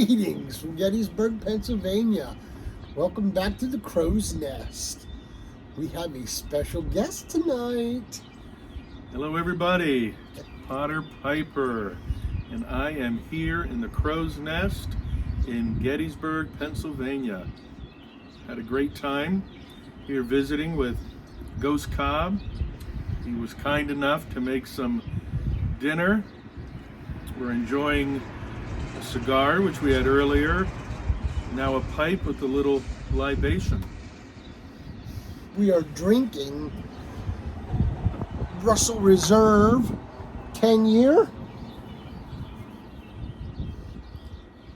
Greetings from Gettysburg, Pennsylvania. Welcome back to the Crow's Nest. We have a special guest tonight. Hello everybody, Potter Piper, and I am here in the Crow's Nest in Gettysburg, Pennsylvania. Had a great time here visiting with Ghostcob. He was kind enough to make some dinner. We're enjoying a cigar, which we had earlier, now a pipe with a little libation. We are drinking Russell Reserve 10-year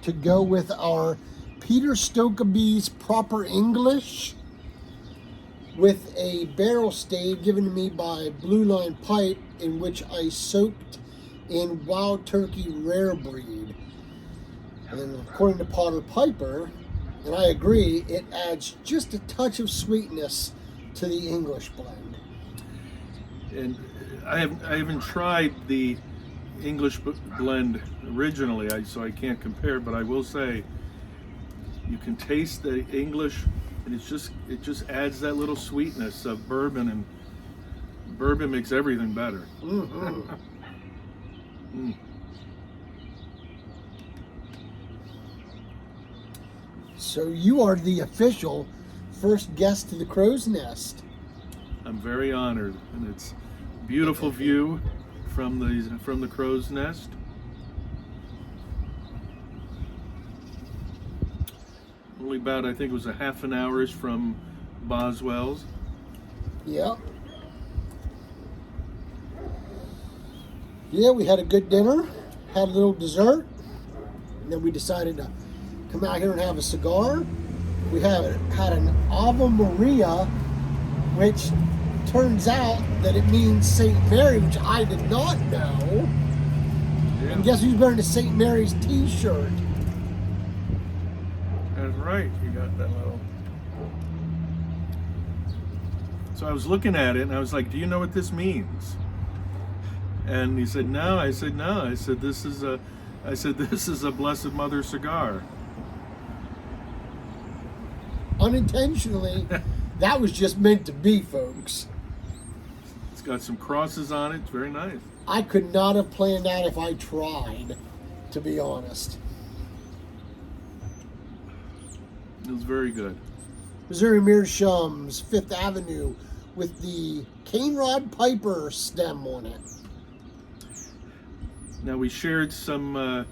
to go with our Peter Stokkebye's Proper English with a barrel stave given to me by Blue Line Pipe, in which I soaked in Wild Turkey Rare Breed. And according to Potter Piper, and I agree, it adds just a touch of sweetness to the English blend. And I haven't tried the English blend originally, so I can't compare. But I will say, you can taste the English, and it just adds that little sweetness of bourbon, and bourbon makes everything better. Mm-hmm. Mm. So you are the official first guest to the Crow's Nest. I'm very honored, and it's a beautiful view from the Crow's Nest. Only about, I think it was a half an hour from Boswell's. Yep. Yeah, we had a good dinner, had a little dessert, and then we decided to come out here and have a cigar. We had an Ave Maria, which turns out that it means St. Mary, which I did not know. Yeah. And guess who's wearing a St. Mary's t-shirt? That's right, you got that little. So I was looking at it and I was like, do you know what this means? And he said, no. I said, no. I said, this is a Blessed Mother cigar. Unintentionally, that was just meant to be, folks. It's got some crosses on it. It's very nice. I could not have planned that if I tried, to be honest. It was very good. Missouri Meerschaum's Fifth Avenue with the Cane Rod Piper stem on it. Now we shared some,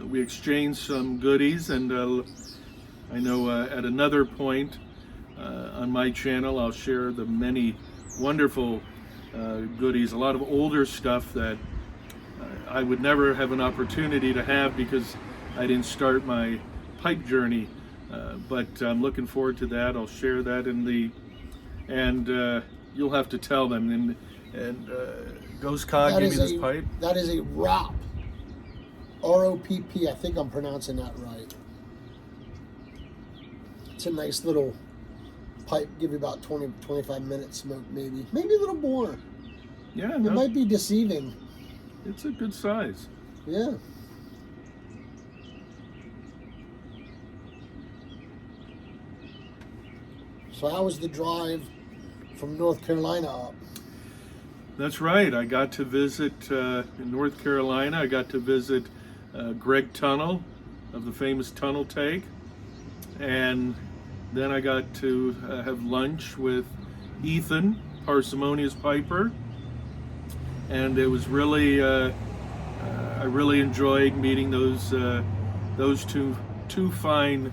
we exchanged some goodies, and I know at another point on my channel I'll share the many wonderful goodies, a lot of older stuff that I would never have an opportunity to have because I didn't start my pipe journey, but I'm looking forward to that. I'll share that and you'll have to tell them. And Ghostcob gave me this pipe. That is a ROPP. R-O-P-P. I think I'm pronouncing that right. It's a nice little pipe. Give you about 20, 25 minutes smoke, maybe a little more. Yeah, it might be deceiving. It's a good size. Yeah. So how was the drive from North Carolina up? That's right. I got to visit in North Carolina. I got to visit Greg Tunnel of the famous Tunnel Take, and then I got to have lunch with Ethan, Parsimonious Piper, and it was really I really enjoyed meeting those two fine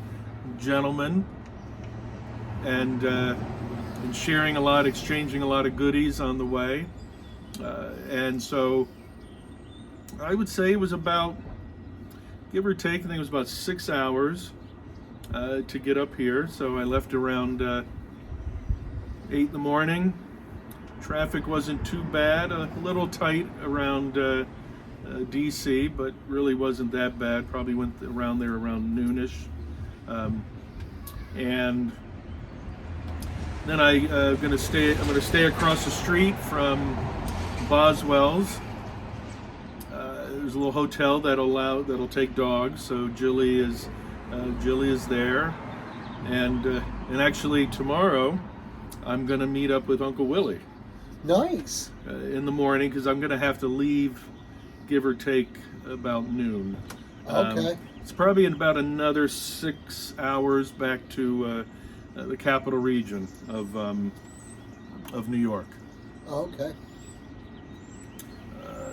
gentlemen, and sharing a lot, exchanging a lot of goodies on the way. And so I would say it was about, give or take, I think it was about 6 hours to get up here. So I left around 8 in the morning. Traffic wasn't too bad, a little tight around DC, but really wasn't that bad. Probably went around there around noonish. And then I'm going to stay across the street from Boswell's. there's a little hotel that'll take dogs. So Jilly is there, and actually tomorrow I'm going to meet up with Uncle Willie. Nice. In the morning, because I'm going to have to leave, give or take, about noon. Okay. It's probably in about another 6 hours back to the capital region of New York. Okay.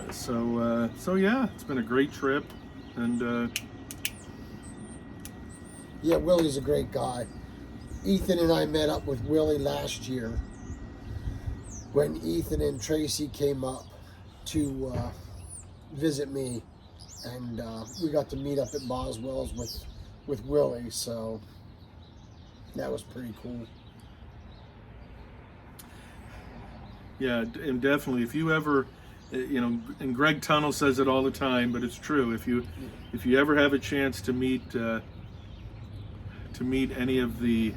So yeah, it's been a great trip, and Yeah, Willie's a great guy. Ethan and I met up with Willie last year when Ethan and Tracy came up to visit me, and we got to meet up at Boswell's with Willie, so that was pretty cool. yeah, and definitely, if you ever, and Greg Tunnell says it all the time, but it's true. If you ever have a chance to meet any of the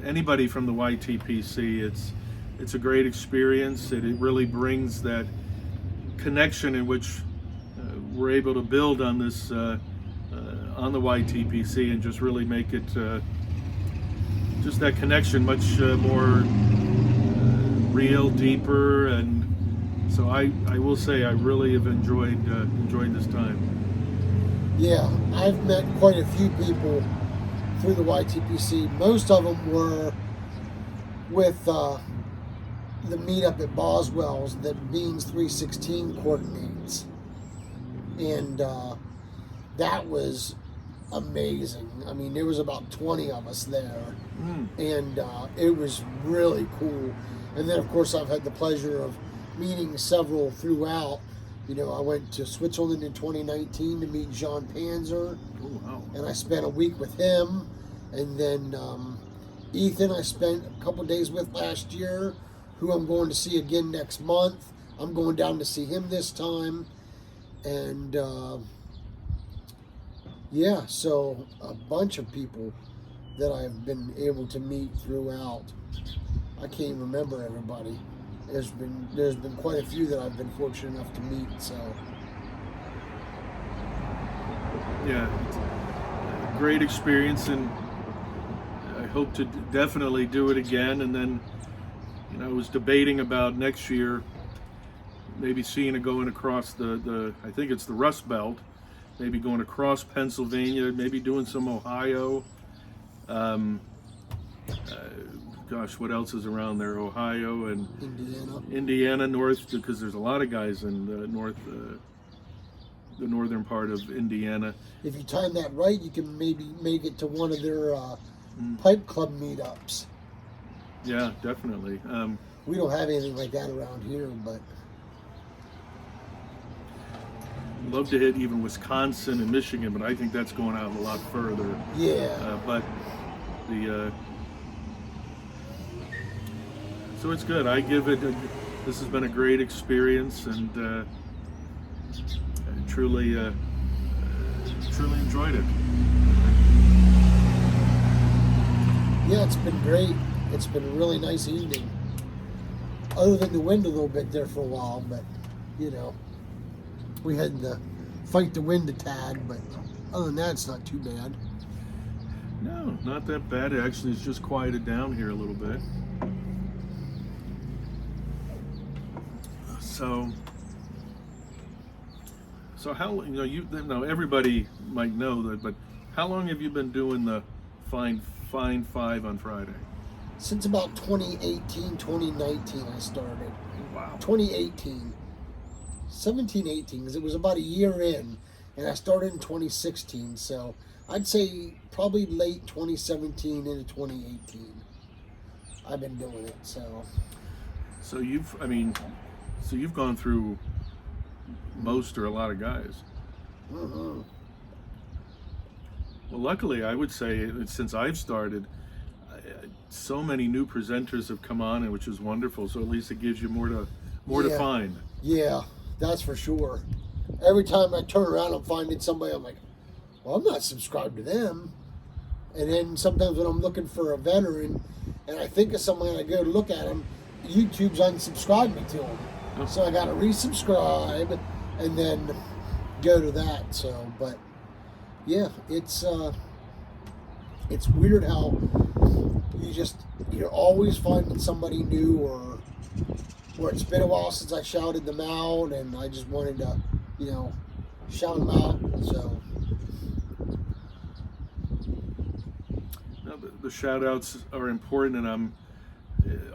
anybody from the YTPC, it's a great experience. It really brings that connection in which we're able to build on this on the YTPC, and just really make it just that connection much more real, deeper, and so I will say I really have enjoyed this time. Yeah, I've met quite a few people through the YTPC. Most of them were with the meetup at Boswell's that Beans 316 coordinates, and that was amazing. I mean, there was about 20 of us there, and it was really cool. And then, of course, I've had the pleasure of meeting several throughout. I went to Switzerland in 2019 to meet Jean Panzer, and I spent a week with him. And then Ethan I spent a couple days with last year, who I'm going to see again next month. I'm going down to see him this time. And yeah, so a bunch of people that I've been able to meet throughout. I can't even remember everybody. There's been quite a few that I've been fortunate enough to meet. So yeah, it's a great experience, and I hope to definitely do it again. And then, I was debating about next year maybe seeing it going across the I think it's the Rust Belt, maybe going across Pennsylvania, maybe doing some Ohio. Gosh, what else is around there? Ohio and Indiana north, because there's a lot of guys in the northern part of Indiana. If you time that right, you can maybe make it to one of their pipe club meetups. Yeah, definitely. We don't have anything like that around here, but love to hit even Wisconsin and Michigan, but I think that's going out a lot further. Yeah. But the so it's good. I give it. This has been a great experience, and I truly enjoyed it. Yeah, it's been great. It's been a really nice evening. Other than the wind a little bit there for a while, but we had to fight the wind a tad. But other than that, it's not too bad. No, not that bad. It actually, it's just quieted down here a little bit. So how everybody might know that, but how long have you been doing the Fine Five on Friday? Since about 2018, 2019 I started. Wow. 2018. 17, 18, because it was about a year in, and I started in 2016, so I'd say probably late 2017 into 2018. I've been doing it, So you've gone through most or a lot of guys. Mm-hmm. Well, luckily, I would say since I've started, so many new presenters have come on, and which is wonderful. So at least it gives you more to find. Yeah, that's for sure. Every time I turn around, I'm finding somebody. I'm like, well, I'm not subscribed to them. And then sometimes when I'm looking for a veteran, and I think of someone, and I go to look at them, YouTube's unsubscribed me to them. So I got to resubscribe and then go to that. So, but yeah, it's weird how you're always finding somebody new, or it's been a while since I shouted them out, and I just wanted to, shout them out. So No, the shout outs are important, and I'm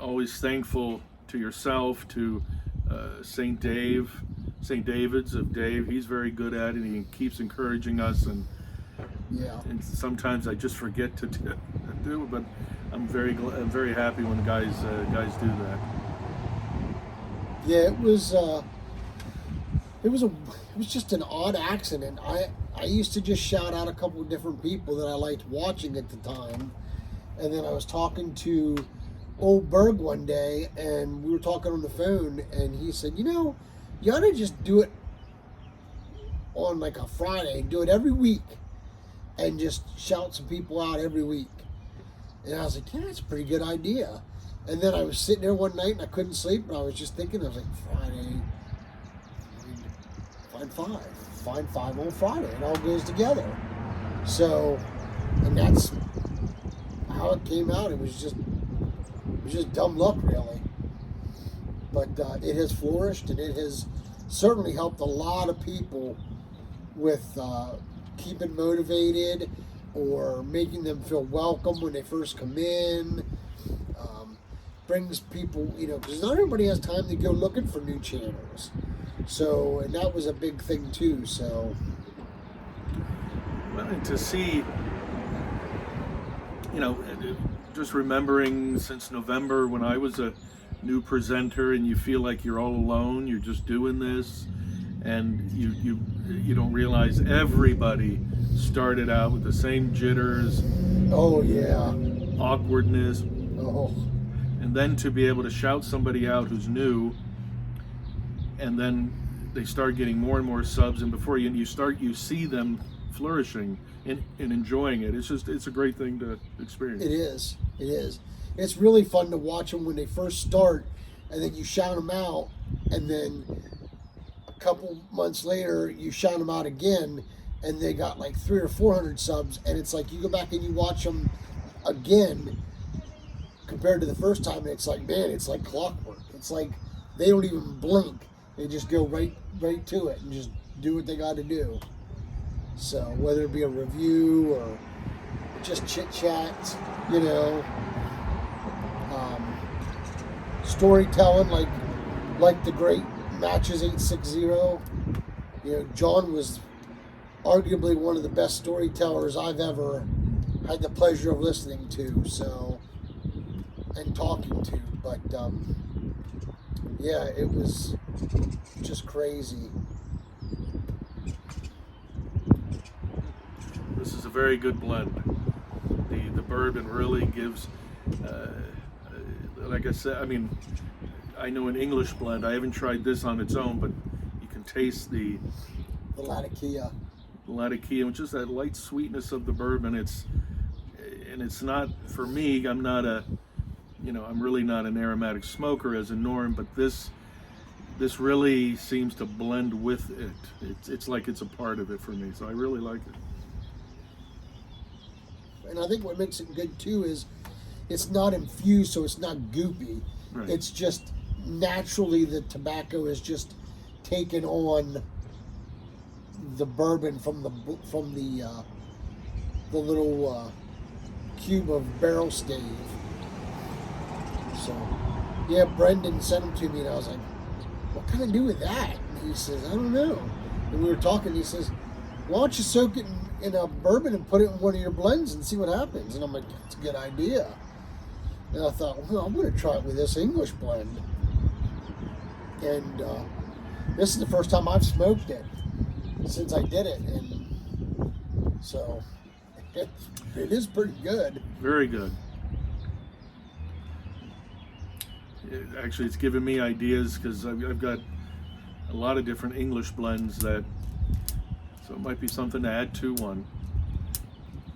always thankful to yourself, to St. David's of Dave. He's very good at it. He keeps encouraging us, and sometimes I just forget to do it, but I'm very happy when guys do that. Yeah, it was just an odd accident. I used to just shout out a couple of different people that I liked watching at the time, and then I was talking to Old Berg one day, and we were talking on the phone, and he said, you ought to just do it on like a Friday, do it every week, and just shout some people out every week. And I was like, yeah, that's a pretty good idea. And then I was sitting there one night and I couldn't sleep, and I was just thinking, I was like, Friday, find five on Friday. It all goes together. So, and that's how it came out. It was just dumb luck, really. But it has flourished, and it has certainly helped a lot of people with keeping motivated, or making them feel welcome when they first come in. Brings people, because not everybody has time to go looking for new channels. So, and that was a big thing too. So, well, and to see, just remembering since November when I was a new presenter, and you feel like you're all alone, you're just doing this, and you don't realize everybody started out with the same jitters. Oh yeah. Awkwardness. Oh. And then to be able to shout somebody out who's new, and then they start getting more and more subs, and before you see them flourishing and enjoying it. It's a great thing to experience. It is. It's really fun to watch them when they first start, and then you shout them out, and then a couple months later you shout them out again, and they got like 300 or 400 subs, and it's like you go back and you watch them again compared to the first time, and it's like, man, it's like clockwork. It's like they don't even blink. They just go right to it and just do what they got to do. So whether it be a review or just chit chat, storytelling like the great Matches 860. John was arguably one of the best storytellers I've ever had the pleasure of listening to. So. And talking to, but yeah, it was just crazy. This is a very good blend. The bourbon really gives, like I said, I know an English blend. I haven't tried this on its own, but you can taste the Latakia, which is that light sweetness of the bourbon. It's not, for me, I'm not I'm really not an aromatic smoker as a norm, but this really seems to blend with it. It's like it's a part of it for me, so I really like it. And I think what makes it good too is it's not infused, so it's not goopy. Right. It's just naturally the tobacco is just taken on the bourbon from the little cube of barrel stave. So, yeah, Brendan sent them to me, and I was like, what can I do with that? And he says, I don't know. And we were talking, he says, why don't you soak it in a bourbon and put it in one of your blends and see what happens? And I'm like, that's a good idea. And I thought, well, I'm going to try it with this English blend. And this is the first time I've smoked it since I did it. And so, it is pretty good. Very good. Actually, it's given me ideas, because I've got a lot of different English blends so it might be something to add to one,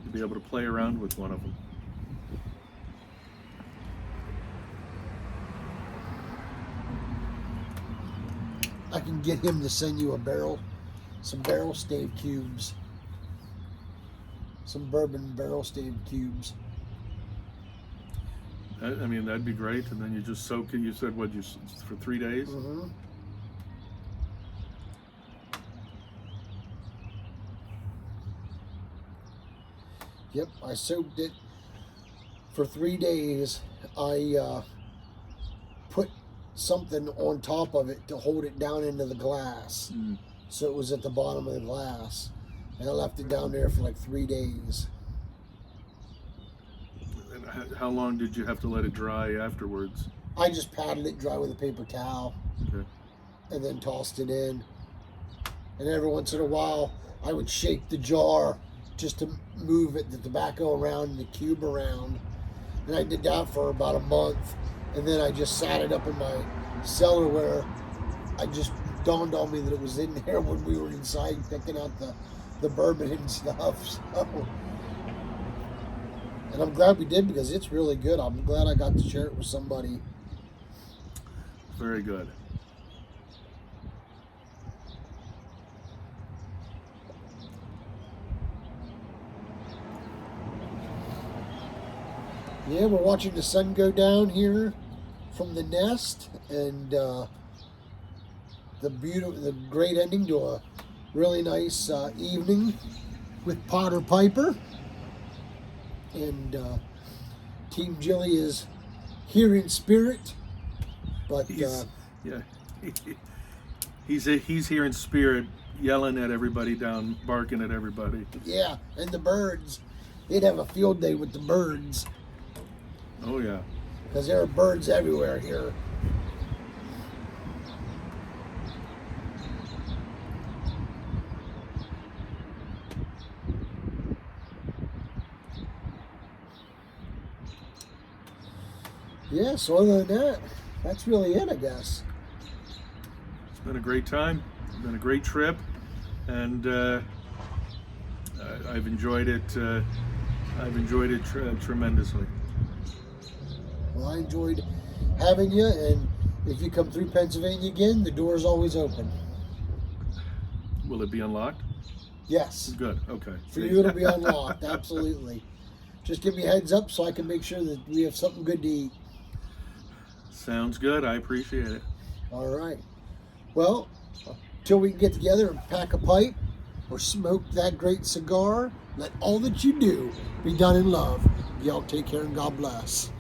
to be able to play around with one of them. I can get him to send you a barrel some barrel stave cubes. Some bourbon barrel stave cubes. I mean, that'd be great. And then you just soak it. You said what, for 3 days? Mm-hmm. Yep, I soaked it for 3 days. I put something on top of it to hold it down into the glass. Mm. So it was at the bottom of the glass. And I left it down there for like 3 days. And how long did you have to let it dry afterwards? I just patted it dry with a paper towel. Okay. And then tossed it in. And every once in a while, I would shake the jar just to move the tobacco around and the cube around. And I did that for about a month. And then I just sat it up in my cellar where I just dawned on me that it was in there when we were inside picking out the bourbon and stuff. So, and I'm glad we did because it's really good. I'm glad I got to share it with somebody. Very good. Yeah, we're watching the sun go down here from the nest, and the great ending to a really nice evening with Potter Piper. And Team Jilly is here in spirit, but he's here in spirit, yelling at everybody down, barking at everybody. Yeah, and the birds, they'd have a field day with the birds. Oh yeah, because there are birds everywhere here. Yeah, so other than that, that's really it, I guess. It's been a great time. It's been a great trip, and I've enjoyed it. Tremendously. Well, I enjoyed having you, and if you come through Pennsylvania again, the door's always open. Will it be unlocked? Yes. Good, okay. For you, it'll be unlocked, absolutely. Just give me a heads up so I can make sure that we have something good to eat. Sounds good, I appreciate it. All right. Well, till we can get together and pack a pipe or smoke that great cigar, let all that you do be done in love. Y'all take care and God bless.